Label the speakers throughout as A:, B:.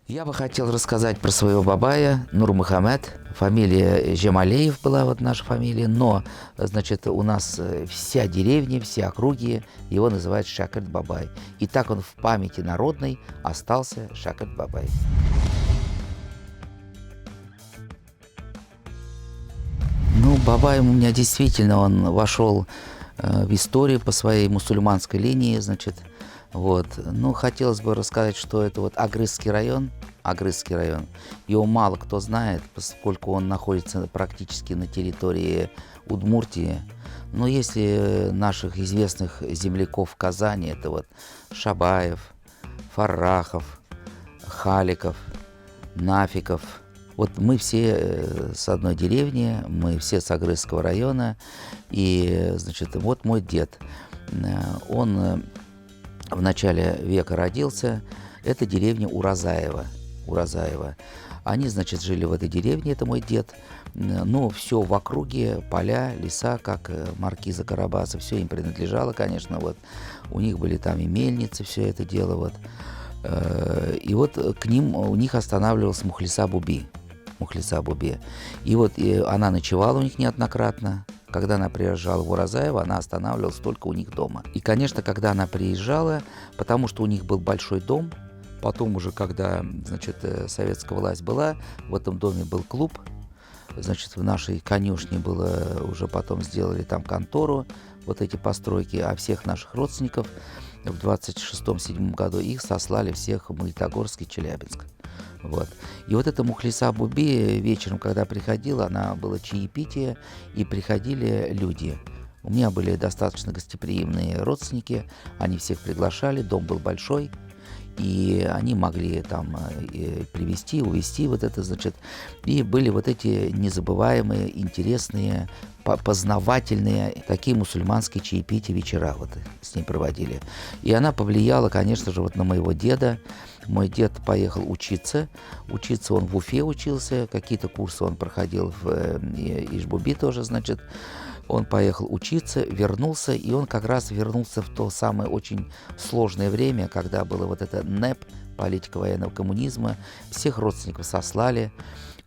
A: Я бы хотел рассказать про своего бабая, Нурмухамед. Фамилия Жемалеев была вот наша фамилия, но, значит, у нас вся деревня, все округи его называют Шакырт Бабай. И так он в памяти народной остался Шакырт Бабай. Ну, Бабай у меня действительно, он вошел в историю по своей мусульманской линии, значит, вот. Ну, хотелось бы рассказать, что это вот Агрызский район. Агрызский район. Его мало кто знает, поскольку он находится практически на территории Удмуртии. Но если наших известных земляков в Казани, это вот Шабаев, Фаррахов, Халиков, Нафиков. Вот мы все с одной деревни, мы все с Агрызского района. И, значит, вот мой дед. Он в начале века родился. Это деревня Уразаева. Уразаева. Они, значит, жили в этой деревне, это мой дед. Но все в округе, поля, леса, как маркиза Карабаса, все им принадлежало, конечно. Вот. У них были там и мельницы, все это дело. Вот. И вот к ним, у них останавливался Мухлиса Буби. Мухлиса Буби. И вот она ночевала у них неоднократно. Когда она приезжала в Уразаево, она останавливалась только у них дома. И, конечно, когда она приезжала, потому что у них был большой дом, потом уже, когда, значит, советская власть была, в этом доме был клуб, значит, в нашей конюшне было, уже потом сделали там контору, вот эти постройки, а всех наших родственников в 26-27 году их сослали всех в Магнитогорск и Челябинск. Вот. И вот эта Мухлиса Буби вечером, когда приходила, она было чаепитие, и приходили люди. У меня были достаточно гостеприимные родственники, они всех приглашали, дом был большой, и они могли там привезти, увезти вот это, значит, и были вот эти незабываемые, интересные, познавательные такие мусульманские чаепития вечера вот с ней проводили. И она повлияла, конечно же, вот на моего деда. Мой дед поехал учиться. Учиться он в Уфе учился, какие-то курсы он проходил в Ижбуби тоже, значит. Он поехал учиться, вернулся, и он как раз вернулся в то самое очень сложное время, когда было вот это НЭП, политика военного коммунизма, всех родственников сослали.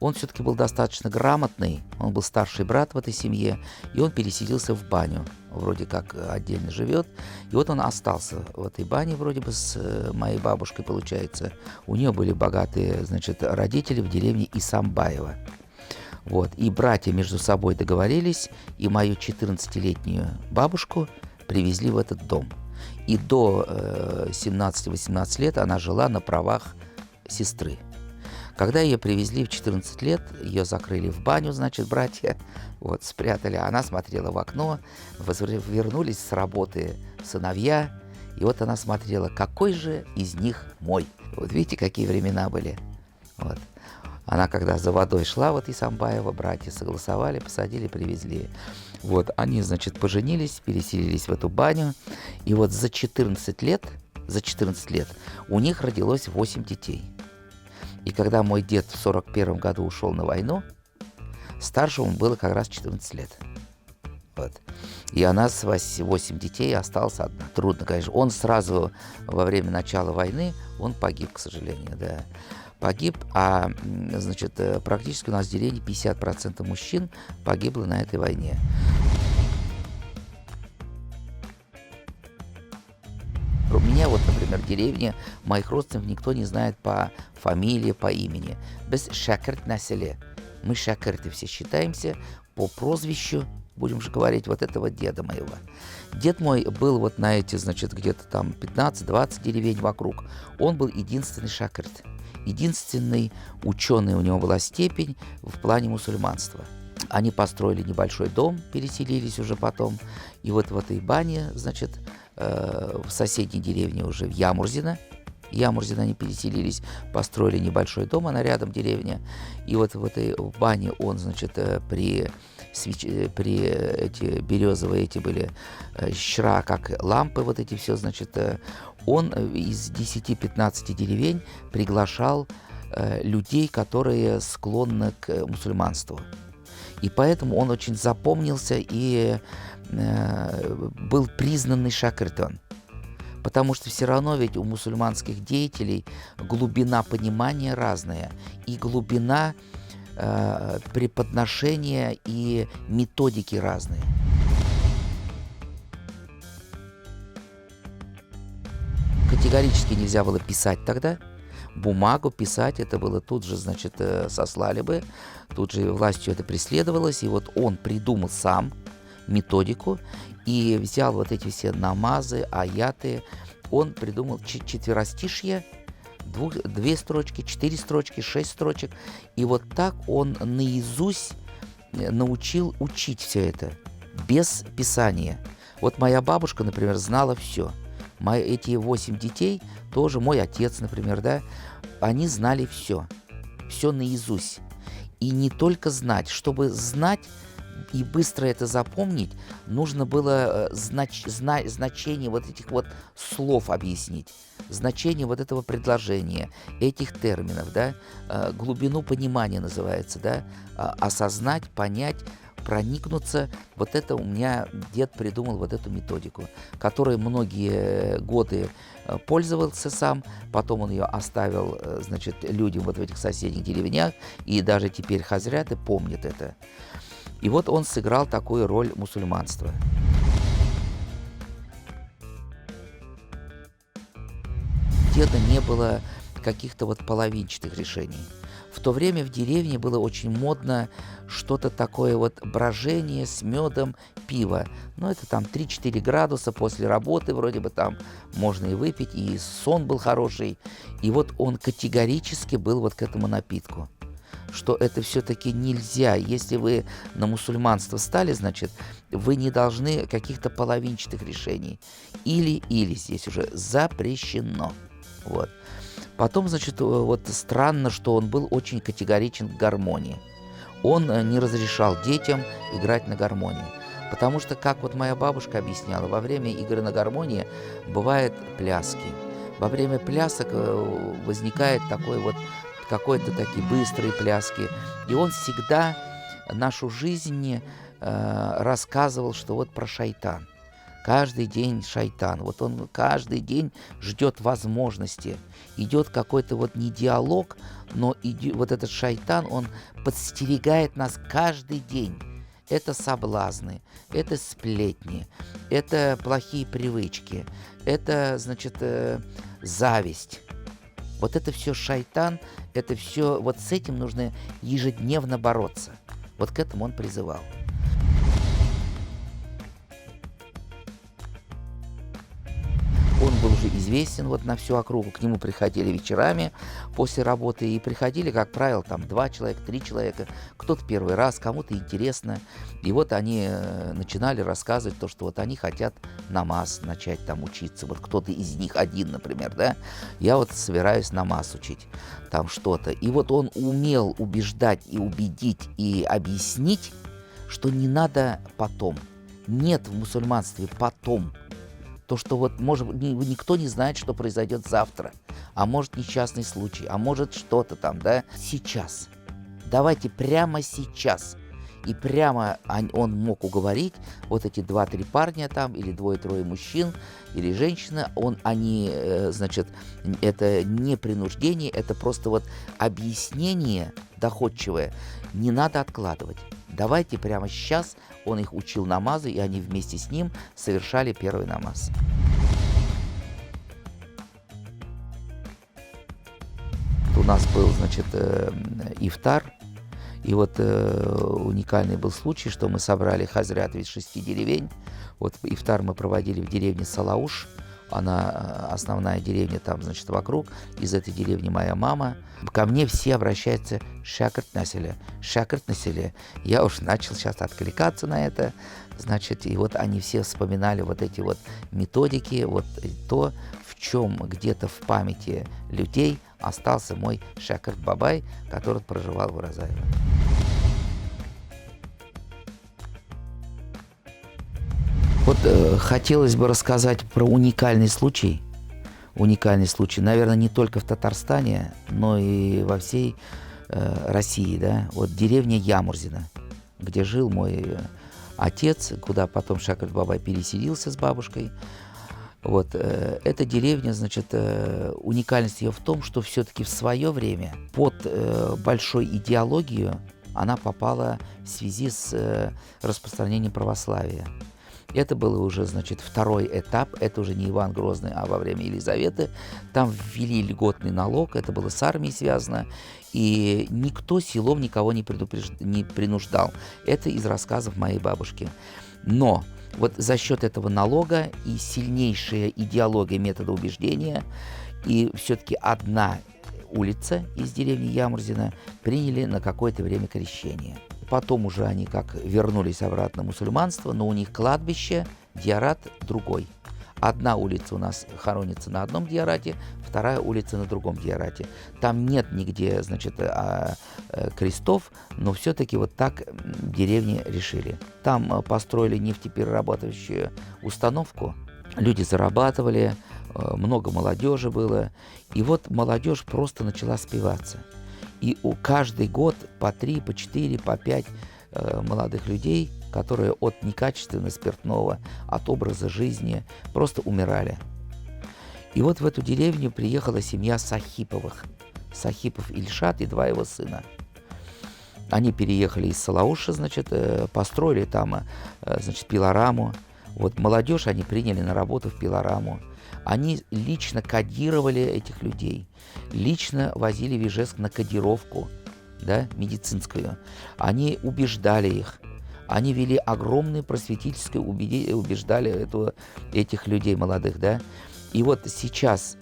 A: Он все-таки был достаточно грамотный, он был старший брат в этой семье, и он переселился в баню, вроде как отдельно живет. И вот он остался в этой бане вроде бы с моей бабушкой, получается. У нее были богатые, значит, родители в деревне Исамбаева. Вот. И братья между собой договорились, и мою 14-летнюю бабушку привезли в этот дом. И до 17-18 лет она жила на правах сестры. Когда ее привезли в 14 лет, ее закрыли в баню, значит, братья, вот, спрятали. Она смотрела в окно, вернулись с работы сыновья, и вот она смотрела, какой же из них мой. Вот видите, какие времена были. Вот. Она когда за водой шла, вот Исамбаева, братья согласовали, посадили, привезли. Вот, они, значит, поженились, переселились в эту баню. И вот за 14 лет у них родилось 8 детей. И когда мой дед в 41 году ушел на войну, старшему было как раз 14 лет. Вот. И она с 8 детей осталась одна. Трудно, конечно. Он сразу во время начала войны, он погиб, к сожалению, да. Погиб, а, значит, практически у нас в деревне 50% мужчин погибло на этой войне. У меня вот, например, в деревне моих родственников никто не знает по фамилии, по имени. Без Шакырт на селе. Мы шакырты все считаемся по прозвищу, будем же говорить, вот этого деда моего. Дед мой был вот на эти, значит, где-то там 15-20 деревень вокруг. Он был единственный шакырт. Единственный ученый у него была степень в плане мусульманства. Они построили небольшой дом, переселились уже потом. И вот в этой бане, значит, в соседней деревне уже в Ямурзино они переселились, построили небольшой дом, она рядом деревня. И вот в этой бане он, значит, при эти березовые эти были щра, как лампы, вот эти все, значит, он из 10-15 деревень приглашал людей, которые склонны к мусульманству. И поэтому он очень запомнился и был признанный шакыртон. Потому что все равно ведь у мусульманских деятелей глубина понимания разная, и глубина преподношения и методики разные. Категорически нельзя было писать тогда. Бумагу писать, это было тут же, значит, сослали бы, тут же властью это преследовалось, и вот он придумал сам методику и взял вот эти все намазы, аяты, он придумал четверостишье, две строчки, 4 строчки, 6 строчек, и вот так он наизусть научил учить все это, без писания. Вот моя бабушка, например, знала все. Эти 8 детей, тоже мой отец, например, да, они знали все наизусть. И не только знать, чтобы знать и быстро это запомнить, нужно было значение вот этих вот слов объяснить, значение вот этого предложения, этих терминов, да, глубину понимания называется, да, осознать, понять, проникнуться. Вот это у меня дед придумал вот эту методику, которой многие годы пользовался сам, потом он ее оставил, значит, людям вот в этих соседних деревнях, и даже теперь хазряты помнят это. И вот он сыграл такую роль мусульманства. Деда не было каких-то вот половинчатых решений. В то время в деревне было очень модно что-то такое вот брожение с медом, пиво. Но это там 3-4 градуса после работы, вроде бы там можно и выпить, и сон был хороший. И вот он категорически был вот к этому напитку, что это все-таки нельзя. Если вы на мусульманство стали, значит, вы не должны каких-то половинчатых решений. Или здесь уже запрещено. Вот. Потом, значит, вот странно, что он был очень категоричен к гармонии. Он не разрешал детям играть на гармонии. Потому что, как вот моя бабушка объясняла, во время игры на гармонии бывают пляски. Во время плясок возникает такой вот какой-то такие быстрые пляски. И он всегда нашу жизнь рассказывал, что вот про шайтан. Каждый день шайтан. Вот он каждый день ждет возможности. Идет какой-то вот не диалог, но вот этот шайтан, он подстерегает нас каждый день. Это соблазны, это сплетни, это плохие привычки, это, значит, зависть. Вот это все шайтан, это все, вот с этим нужно ежедневно бороться. Вот к этому он призывал. Он был уже известен вот на всю округу, к нему приходили вечерами после работы, и приходили, как правило, там 2 человека, 3 человека, кто-то первый раз, кому-то интересно. И вот они начинали рассказывать то, что вот они хотят намаз начать там учиться. Вот кто-то из них один, например, да, я вот собираюсь намаз учить, там что-то. И вот он умел убеждать и убедить и объяснить, что не надо потом. Нет в мусульманстве потом. То, что вот, может, никто не знает, что произойдет завтра, а может несчастный случай, а может что-то там, да, сейчас. Давайте прямо сейчас. И прямо он мог уговорить вот эти 2-3 парня там, или 2-3 мужчин, или женщина, они, значит, это не принуждение, это просто вот объяснение доходчивое, не надо откладывать. Давайте прямо сейчас, он их учил намазу, и они вместе с ним совершали первый намаз. У нас был, значит, ифтар, и вот уникальный был случай, что мы собрали хазрят из 6 деревень. Вот ифтар мы проводили в деревне Салауш, она основная деревня там, значит, вокруг. Из этой деревни моя мама. Ко мне все обращаются шакырт населе, шакырт населе. Я уж начал сейчас откликаться на это, значит, и вот они все вспоминали вот эти вот методики, вот то, в чем где-то в памяти людей остался мой шакырт бабай, который проживал в Уразаево. Вот хотелось бы рассказать про уникальный случай, наверное, не только в Татарстане, но и во всей России, да, вот деревня Ямурзино, где жил мой отец, куда потом Шакырт бабай переселился с бабушкой. Вот, эта деревня, значит, уникальность ее в том, что все-таки в свое время под большой идеологию она попала в связи с распространением православия. Это было уже, значит, второй этап, это уже не Иван Грозный, а во время Елизаветы. Там ввели льготный налог, это было с армией связано, и никто силом никого не принуждал. Это из рассказов моей бабушки. Но вот за счет этого налога и сильнейшая идеология метода убеждения, и все-таки одна улица из деревни Ямурзина приняли на какое-то время крещение. Потом уже они как вернулись обратно в мусульманство, но у них кладбище, диарат другой. Одна улица у нас хоронится на одном диарате, вторая улица на другом диарате. Там нет нигде, значит, крестов, но все-таки вот так деревни решили. Там построили нефтеперерабатывающую установку, люди зарабатывали, много молодежи было, и вот молодежь просто начала спиваться. И каждый год по 3, по 4, по 5 молодых людей, которые от некачественного спиртного, от образа жизни просто умирали. И вот в эту деревню приехала семья Сахиповых. Сахипов Ильшат и 2 его сына. Они переехали из Салауша, значит, построили там, значит, пилораму. Вот молодежь они приняли на работу в пилораму. Они лично кодировали этих людей, лично возили в Ижевск на кодировку, да, медицинскую. Они убеждали их, они вели огромное просветительское, убеждали этих людей молодых, да. И вот сейчас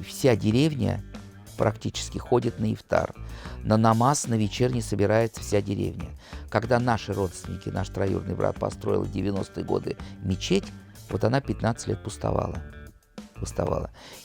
A: вся деревня практически ходит на ифтар. На намаз, на вечерний собирается вся деревня. Когда наши родственники, наш троюродный брат построил в 90-е годы мечеть, вот она 15 лет пустовала.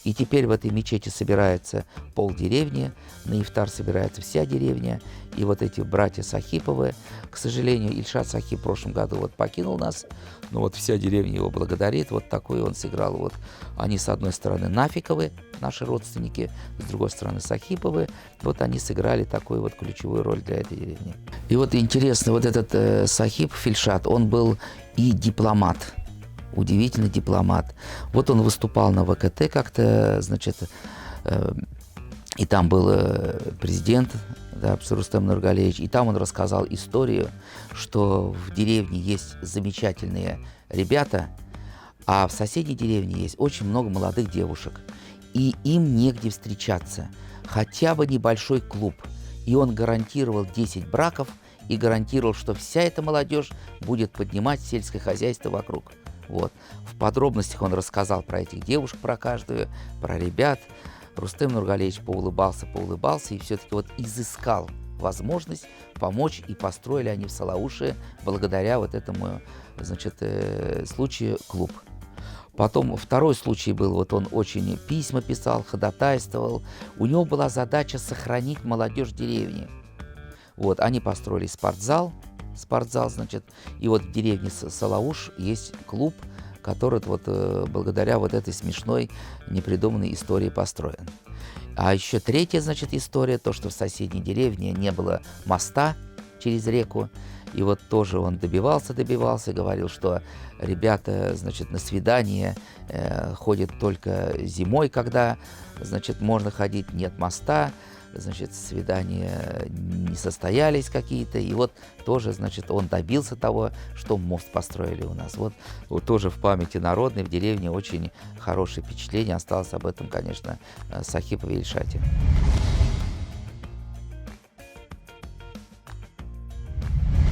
A: И теперь в этой мечети собирается полдеревни, на ифтар собирается вся деревня. И вот эти братья Сахиповы, к сожалению, Ильшат Сахип в прошлом году вот покинул нас, но вот вся деревня его благодарит, вот такой он сыграл. Вот они с одной стороны Нафиковы, наши родственники, с другой стороны Сахиповы, вот они сыграли такую вот ключевую роль для этой деревни. И вот интересно, вот этот Сахип Ильшат, он был и дипломат. Удивительный дипломат. Вот он выступал на ВКТ как-то, значит, и там был президент, да, Рустем Нургалиевич, и там он рассказал историю, что в деревне есть замечательные ребята, а в соседней деревне есть очень много молодых девушек, и им негде встречаться, хотя бы небольшой клуб. И он гарантировал 10 браков и гарантировал, что вся эта молодежь будет поднимать сельское хозяйство вокруг. Вот. В подробностях он рассказал про этих девушек, про каждую, про ребят. Рустем Нургалиевич поулыбался, и все-таки вот изыскал возможность помочь, и построили они в Салауше благодаря вот этому, значит, случаю клуб. Потом второй случай был, вот он очень письма писал, ходатайствовал. У него была задача сохранить молодежь деревни. Вот, они построили спортзал, значит, и вот в деревне Салауш есть клуб, который вот благодаря вот этой смешной непридуманной истории построен. А еще третья, значит, история, то, что в соседней деревне не было моста через реку, и вот тоже он добивался, говорил, что ребята, значит, на свидание ходят только зимой, когда, значит, можно ходить, нет моста. Значит, свидания не состоялись какие-то, и вот тоже, значит, он добился того, что мост построили у нас. Вот тоже в памяти народной в деревне очень хорошее впечатление осталось об этом, конечно, Сахипове и Ильшате.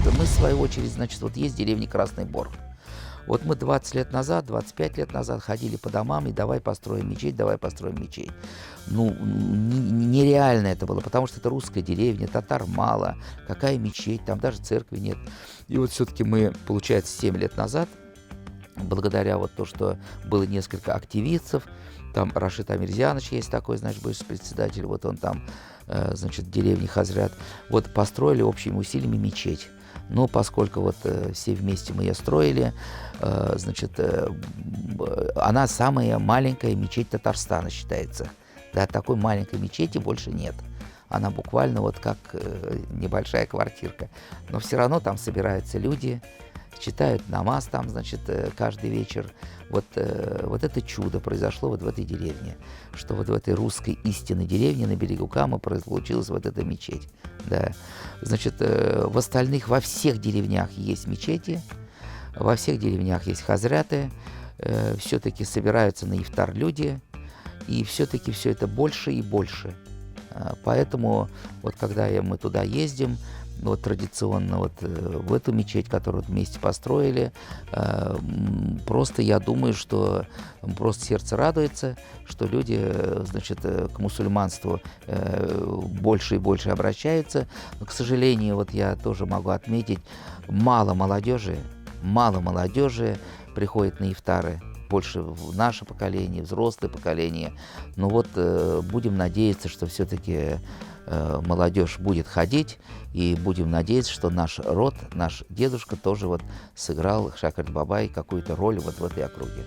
A: Мы, в свою очередь, значит, вот есть деревня Красный Бор. Вот мы 20 лет назад, 25 лет назад ходили по домам и давай построим мечеть. Ну, нереально это было, потому что это русская деревня, татар мало, какая мечеть, там даже церкви нет. И вот все-таки мы, получается, 7 лет назад, благодаря вот то, что было несколько активистов, там Рашид Амирзянович есть такой, значит, бывший председатель, вот он там, значит, в деревне Хазрят, вот построили общими усилиями мечеть. Но поскольку вот все вместе мы ее строили, значит, она самая маленькая мечеть Татарстана считается. Да, такой маленькой мечети больше нет. Она буквально вот как небольшая квартирка. Но все равно там собираются люди, читают намаз там, значит, каждый вечер. Вот это чудо произошло вот в этой деревне, что вот в этой русской истинной деревне на берегу Камы получилась вот эта мечеть. Да. Значит, в остальных, во всех деревнях есть мечети, во всех деревнях есть хазряты, все-таки собираются на ифтар люди, и все-таки все это больше и больше. Поэтому вот когда мы туда ездим, вот традиционно вот в эту мечеть, которую вот вместе построили, просто я думаю, что просто сердце радуется, что люди, значит, к мусульманству больше и больше обращаются. Но, к сожалению, вот я тоже могу отметить, мало молодежи приходит на ифтары. Больше в наше поколение, взрослое поколение. Но вот будем надеяться, что все-таки молодежь будет ходить, и будем надеяться, что наш род, наш дедушка тоже вот сыграл, Шакирт Бабай, какую-то роль вот в этой округе.